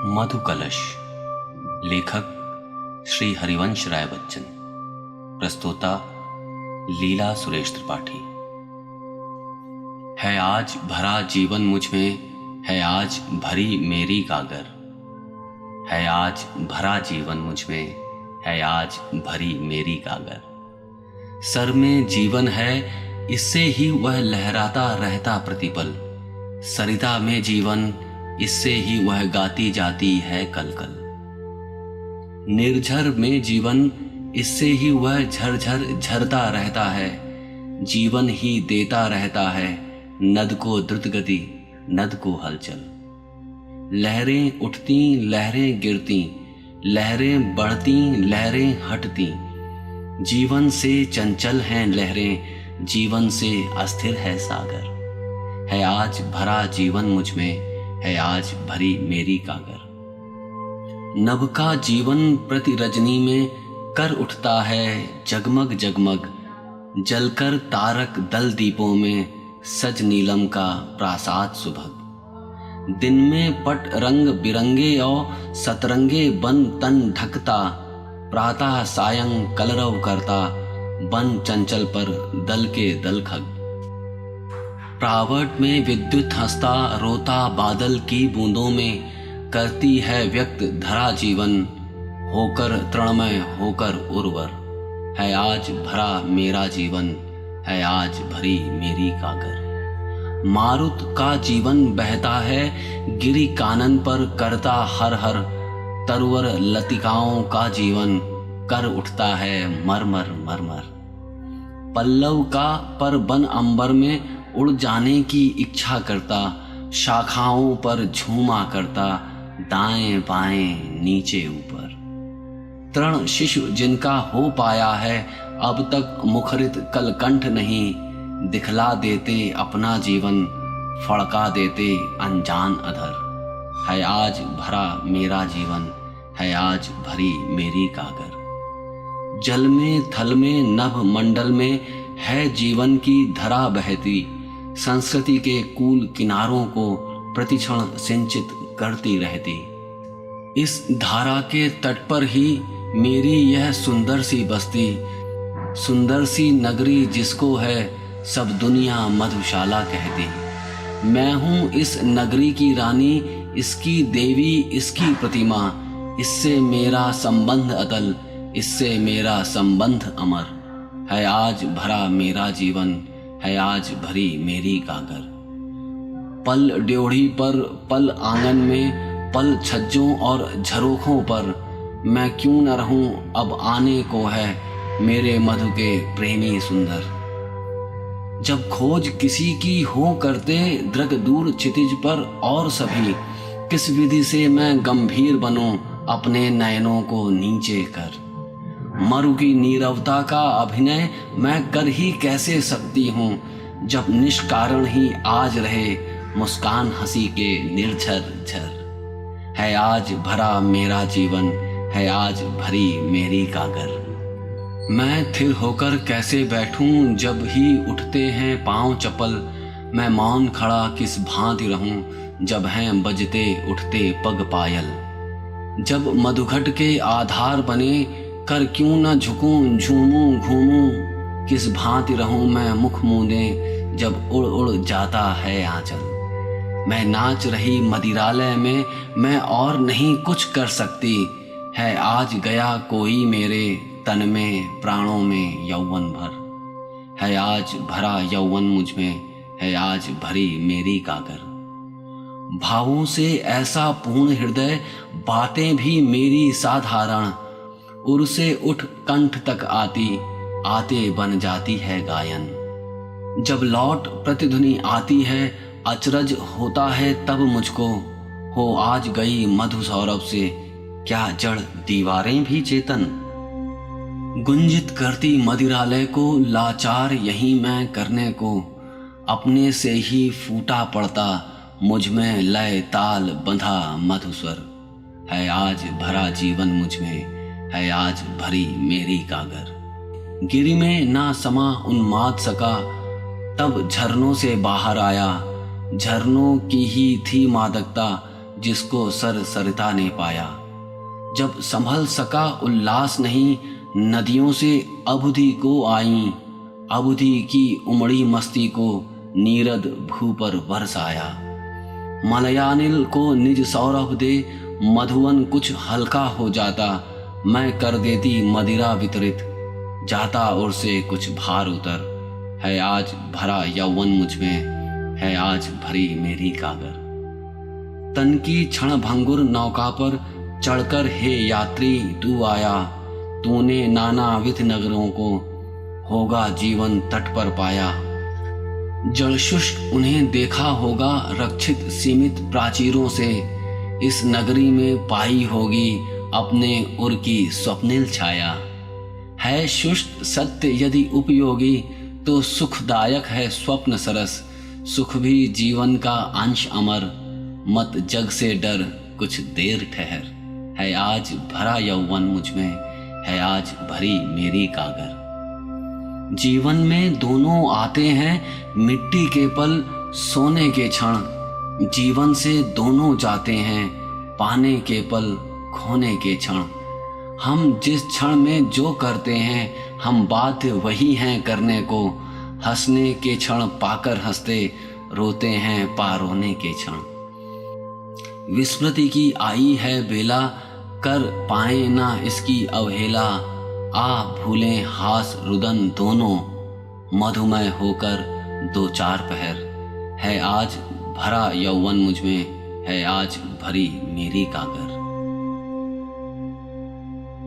मधु कलश। लेखक श्री हरिवंश राय बच्चन। प्रस्तोता लीला सुरेश त्रिपाठी। है आज भरा जीवन मुझ में, है आज भरी मेरी गागर। है आज भरा जीवन मुझ में, है आज भरी मेरी गागर। सर में जीवन है, इससे ही वह लहराता रहता प्रतिपल। सरिता में जीवन, इससे ही वह गाती जाती है कल कल। निर्झर में जीवन, इससे ही वह झरझर झरता रहता है। जीवन ही देता रहता है नद को द्रुत गति, नद को हलचल। लहरें उठती, लहरें गिरती, लहरें बढ़ती, लहरें हटती। जीवन से चंचल हैं लहरें, जीवन से अस्थिर है सागर। है आज भरा जीवन मुझ में, है आज भरी मेरी गागर। नभ का जीवन प्रति रजनी में कर उठता है जगमग जगमग। जलकर तारक दल दीपों में सज नीलम का प्रासाद सुभग। दिन में पट रंग बिरंगे और सतरंगे बन तन ढकता। प्रातः सायं कलरव करता बन चंचल पर दल के दल खग। प्रावट में विद्युत हंसता रोता बादल की बूंदों में। करती है व्यक्त धरा जीवन, होकर तृणमय होकर उर्वर। है आज भरा मेरा जीवन, है आज भरी मेरी गागर। मारुत का जीवन बहता है गिरी कानन पर करता हर हर। तरवर लतिकाओं का जीवन कर उठता है मरमर मरमर। पल्लव का पर बन अंबर में उड़ जाने की इच्छा करता। शाखाओं पर झूमा करता दाएं बाएं नीचे ऊपर। तृण शिशु जिनका हो पाया है अब तक मुखरित कलकंठ नहीं। दिखला देते अपना जीवन, फड़का देते अनजान अधर। है आज भरा मेरा जीवन, है आज भरी मेरी गागर। जल में थल में नभ मंडल में है जीवन की धरा बहती। संस्कृति के कूल किनारों को प्रतिक्षण सिंचित करती रहती। इस धारा के तट पर ही मेरी यह सुंदर सी बस्ती। सुंदर सी नगरी जिसको है सब दुनिया मधुशाला कहती। मैं हूँ इस नगरी की रानी, इसकी देवी, इसकी प्रतिमा। इससे मेरा संबंध अतल, इससे मेरा संबंध अमर। है आज भरा मेरा जीवन, है आज भरी मेरी गागर। पल ड्योढ़ी पर, पल आंगन में, पल छज्जों और झरोखों पर। मैं क्यों न रहूं अब आने को है मेरे मधु के प्रेमी सुंदर। जब खोज किसी की हो करते दृग दूर क्षितिज पर और सभी। किस विधि से मैं गंभीर बनूं अपने नयनों को नीचे कर। मरु की नीरवता का अभिनय मैं कर ही कैसे सकती हूँ, जब निष्कारण ही आज रहे मुस्कान हंसी के निर्झर झर। है आज भरा मेरा जीवन, है आज भरी मेरी गागर। मैं थिर होकर कैसे बैठूं जब ही उठते हैं पांव चपल। मैं मौन खड़ा किस भांति रहूं जब हैं बजते उठते पग पायल। जब मधुघट के आधार बने कर क्यों न झुकूं झूमूं घूमूं। किस भांति रहूं मैं मुख मूंदे जब उड़ उड़ जाता है आंचल। मैं नाच रही मदिरालय में, मैं और नहीं कुछ कर सकती। है आज गया कोई मेरे तन में प्राणों में यौवन भर। है आज भरा यौवन मुझ में, है आज भरी मेरी गागर। भावों से ऐसा पूर्ण हृदय, बातें भी मेरी साधारण। उर से उठ कंठ तक आती, आते बन जाती है गायन। जब लौट प्रतिध्वनि आती है अचरज होता है तब मुझको। हो आज गई मधु सौरभ से क्या जड़ दीवारें भी चेतन। गुंजित करती मदिरालय को लाचार यही मैं करने को। अपने से ही फूटा पड़ता मुझ में लय ताल बंधा मधुस्वर। है आज भरा जीवन मुझ में, है आज भरी मेरी गागर। गिरी में ना समा उन्माद सका तब झरनों से बाहर आया। झरनों की ही थी मादकता जिसको सर सरिता ने पाया। जब संभल सका उल्लास नहीं, नदियों से अबुधि को आई, अबुधि की उमड़ी मस्ती को नीरद भू पर बरसाया। मलयानिल को निज सौरभ दे, मधुवन कुछ हल्का हो जाता, मैं कर देती मदिरा वितरित, जाता और से कुछ भार उतर। है आज भरा यौवन मुझ में, है आज भरी मेरी कागर। तन की क्षण भंगुर नौका पर चढ़कर हे यात्री तू आया, तूने नानाविध नगरों को होगा जीवन तट पर पाया। जल शुष्क उन्हें देखा होगा रक्षित सीमित प्राचीरों से, इस नगरी में पाई होगी अपने उर की स्वप्निल छाया। है शुष्क सत्य यदि उपयोगी, तो सुखदायक है स्वप्न सरस, सुख भी जीवन का अंश अमर, मत जग से डर कुछ देर ठहर। है आज भरा यौवन मुझ में, है आज भरी मेरी कागर। जीवन में दोनों आते हैं, मिट्टी के पल सोने के क्षण, जीवन से दोनों जाते हैं, पाने के पल खोने के क्षण। हम जिस क्षण में जो करते हैं, हम बाध्य वही हैं करने को, हंसने के क्षण पाकर हंसते, रोते हैं पा रोने के क्षण। विस्मृति की आई है बेला, कर पाए ना इसकी अवहेला, आ भूलें हास रुदन दोनों, मधुमय होकर दो चार पहर। है आज भरा यौवन मुझ में, है आज भरी मेरी कागर।